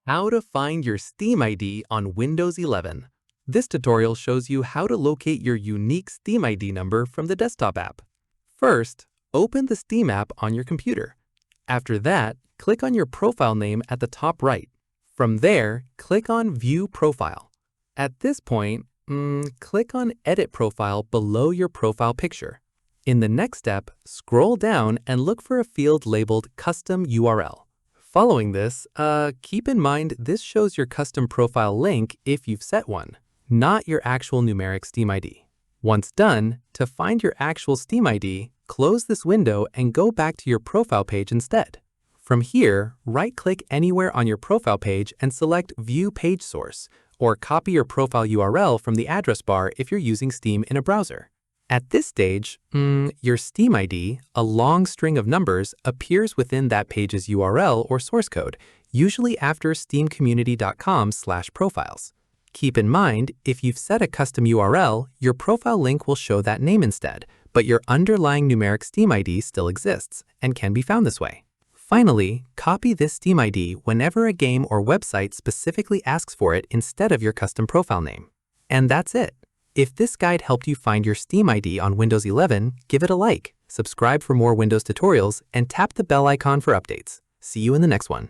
How to find your Steam ID on Windows 11. This tutorial shows you how to locate your unique Steam ID number from the desktop app. First, open the Steam app on your computer. After that, click on your profile name at the top right. From there, click on View Profile. At this point, click on Edit Profile below your profile picture. In the next step, scroll down and look for a field labeled Custom URL. Following this, keep in mind this shows your custom profile link if you've set one, not your actual numeric Steam ID. Once done, to find your actual Steam ID, close this window and go back to your profile page instead. From here, right-click anywhere on your profile page and select View Page Source, or copy your profile URL from the address bar if you're using Steam in a browser. At this stage, your Steam ID, a long string of numbers, appears within that page's URL or source code, usually after steamcommunity.com/profiles. Keep in mind, if you've set a custom URL, your profile link will show that name instead, but your underlying numeric Steam ID still exists and can be found this way. Finally, copy this Steam ID whenever a game or website specifically asks for it instead of your custom profile name. And that's it. If this guide helped you find your Steam ID on Windows 11, give it a like, subscribe for more Windows tutorials, and tap the bell icon for updates. See you in the next one.